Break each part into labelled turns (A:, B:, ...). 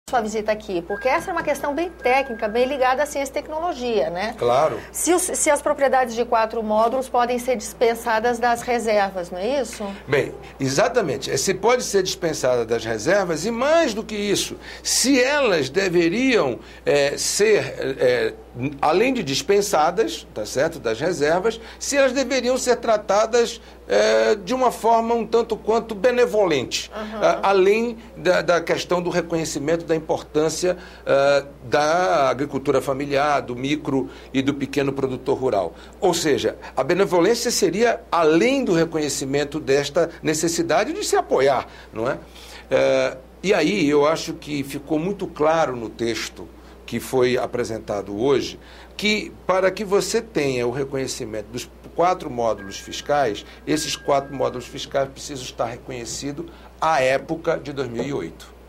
A: sua visita aqui, porque essa é uma questão bem técnica, bem ligada à ciência e tecnologia, né?
B: Claro.
A: Se as propriedades de 4 módulos podem ser dispensadas das reservas, não é isso?
B: Bem, exatamente. Se pode ser dispensada das reservas e mais do que isso, se elas deveriam ser, além de dispensadas, tá certo, das reservas, se elas deveriam ser tratadas de uma forma um tanto quanto benevolente, além da questão do reconhecimento da importância da agricultura familiar, do micro e do pequeno produtor rural. Ou seja, a benevolência seria além do reconhecimento desta necessidade de se apoiar, não é? E aí eu acho que ficou muito claro no texto que foi apresentado hoje, que para que você tenha o reconhecimento dos 4 módulos fiscais, esses 4 módulos fiscais precisam estar reconhecidos à época de 2008.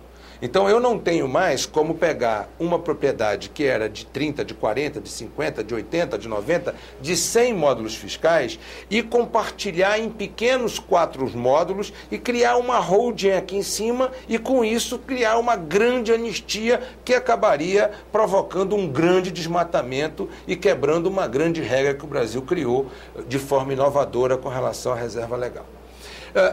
B: Então, eu não tenho mais como pegar uma propriedade que era de 30, de 40, de 50, de 80, de 90, de 100 módulos fiscais e compartilhar em pequenos 4 módulos e criar uma holding aqui em cima e, com isso, criar uma grande anistia que acabaria provocando um grande desmatamento e quebrando uma grande regra que o Brasil criou de forma inovadora com relação à reserva legal.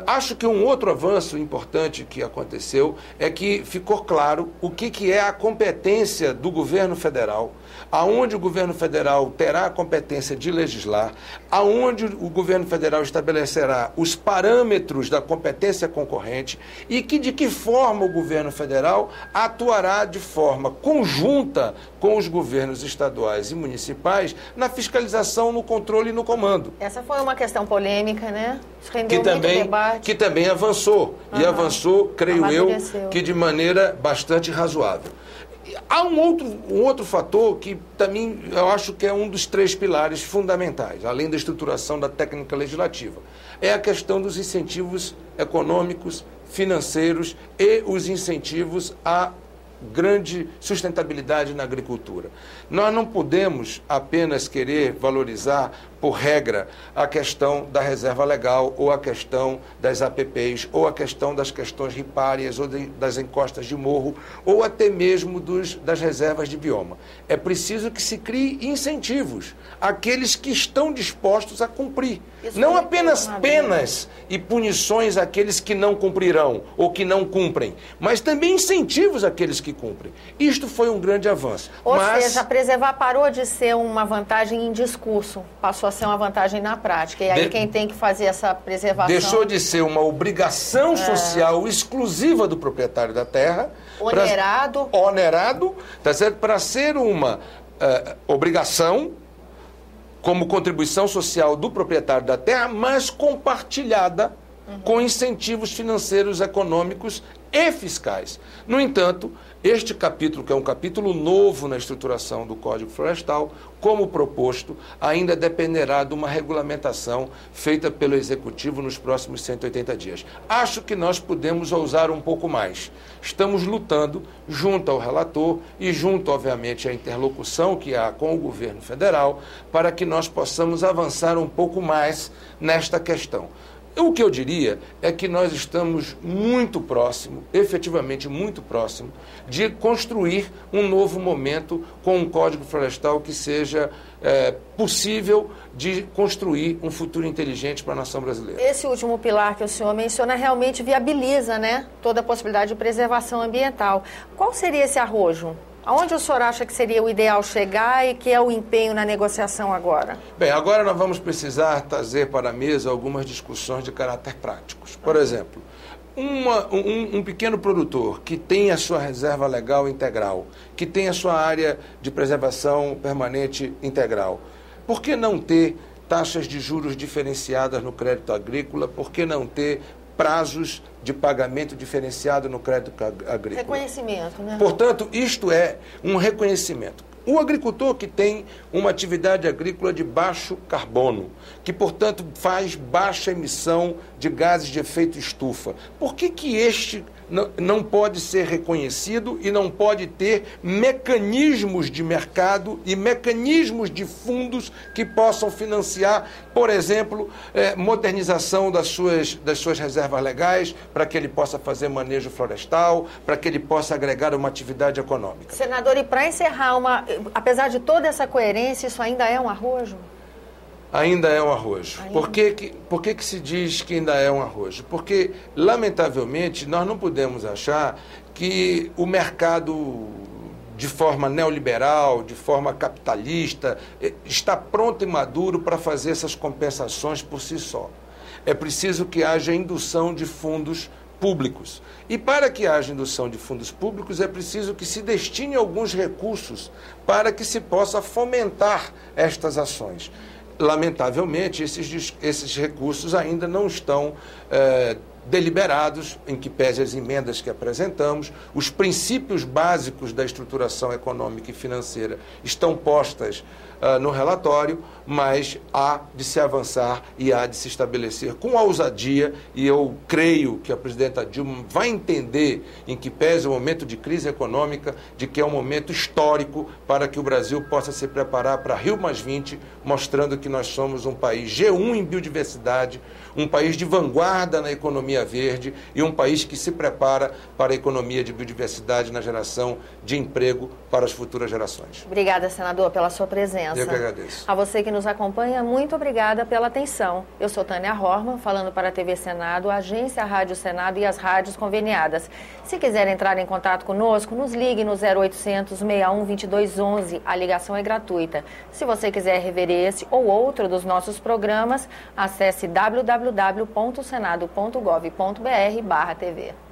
B: Acho que um outro avanço importante que aconteceu é que ficou claro o que é a competência do governo federal, aonde o governo federal terá a competência de legislar, aonde o governo federal estabelecerá os parâmetros da competência concorrente e de que forma o governo federal atuará de forma conjunta com os governos estaduais e municipais na fiscalização, no controle e no comando.
A: Essa foi uma questão polêmica, né? Isso rendeu muito debate.
B: Que também avançou, e avançou, creio eu, que de maneira bastante razoável. Há um outro fator que também eu acho que é um dos 3 pilares fundamentais, além da estruturação da técnica legislativa. É a questão dos incentivos econômicos, financeiros e os incentivos à grande sustentabilidade na agricultura. Nós não podemos apenas querer valorizar, por regra, a questão da reserva legal, ou a questão das APPs, ou a questão das questões ripárias, ou das encostas de morro, ou até mesmo das reservas de bioma. É preciso que se crie incentivos àqueles que estão dispostos a cumprir. Isso não apenas penas e punições àqueles que não cumprirão, ou que não cumprem, mas também incentivos àqueles que cumprem. Isto foi um grande avanço.
A: Ou seja, preservar parou de ser uma vantagem em discurso, passou a ser uma vantagem na prática. E aí quem tem que fazer essa preservação...
B: Deixou de ser uma obrigação social exclusiva do proprietário da terra... Onerado, tá certo? Para ser uma obrigação, como contribuição social do proprietário da terra, mas compartilhada com incentivos financeiros, econômicos e fiscais. No entanto, este capítulo, que é um capítulo novo na estruturação do Código Florestal, como proposto, ainda dependerá de uma regulamentação feita pelo Executivo nos próximos 180 dias. Acho que nós podemos ousar um pouco mais. Estamos lutando junto ao relator e junto, obviamente, à interlocução que há com o governo federal para que nós possamos avançar um pouco mais nesta questão. O que eu diria é que nós estamos muito próximo, efetivamente muito próximo, de construir um novo momento com um Código Florestal que seja possível de construir um futuro inteligente para a nação brasileira.
A: Esse último pilar que o senhor menciona realmente viabiliza, né, toda a possibilidade de preservação ambiental. Qual seria esse arrojo? Aonde o senhor acha que seria o ideal chegar e que é o empenho na negociação agora?
B: Bem, agora nós vamos precisar trazer para a mesa algumas discussões de caráter práticos. Por exemplo, um pequeno produtor que tem a sua reserva legal integral, que tem a sua área de preservação permanente integral, por que não ter taxas de juros diferenciadas no crédito agrícola? Por que não ter prazos de pagamento diferenciado no crédito agrícola?
A: Reconhecimento, né?
B: Portanto, isto é um reconhecimento. O agricultor que tem uma atividade agrícola de baixo carbono, que, portanto, faz baixa emissão de gases de efeito estufa, por que este não pode ser reconhecido e não pode ter mecanismos de mercado e mecanismos de fundos que possam financiar, por exemplo, modernização das suas reservas legais, para que ele possa fazer manejo florestal, para que ele possa agregar uma atividade econômica.
A: Senador, e para encerrar, apesar de toda essa coerência, isso ainda é um arrojo?
B: Ainda é um arrojo. Por que se diz que ainda é um arrojo? Porque, lamentavelmente, nós não podemos achar que o mercado, de forma neoliberal, de forma capitalista, está pronto e maduro para fazer essas compensações por si só. É preciso que haja indução de fundos públicos. E para que haja indução de fundos públicos, é preciso que se destine alguns recursos para que se possa fomentar estas ações. Lamentavelmente, esses recursos ainda não estão deliberados, em que pese as emendas que apresentamos. Os princípios básicos da estruturação econômica e financeira estão postas no relatório, mas há de se avançar e há de se estabelecer com ousadia, e eu creio que a presidenta Dilma vai entender, em que pese o momento de crise econômica, de que é um momento histórico para que o Brasil possa se preparar para Rio+20, mostrando que nós somos um país G1 em biodiversidade, um país de vanguarda na economia verde e um país que se prepara para a economia de biodiversidade na geração de emprego para as futuras gerações.
A: Obrigada, senador, pela sua presença.
B: Eu que agradeço.
A: A você que nos acompanha, muito obrigada pela atenção. Eu sou Tânia Horman, falando para a TV Senado, a Agência Rádio Senado e as rádios conveniadas. Se quiser entrar em contato conosco, nos ligue no 0800 61 2211. A ligação é gratuita. Se você quiser rever esse ou outro dos nossos programas, acesse www.senado.gov.br/TV.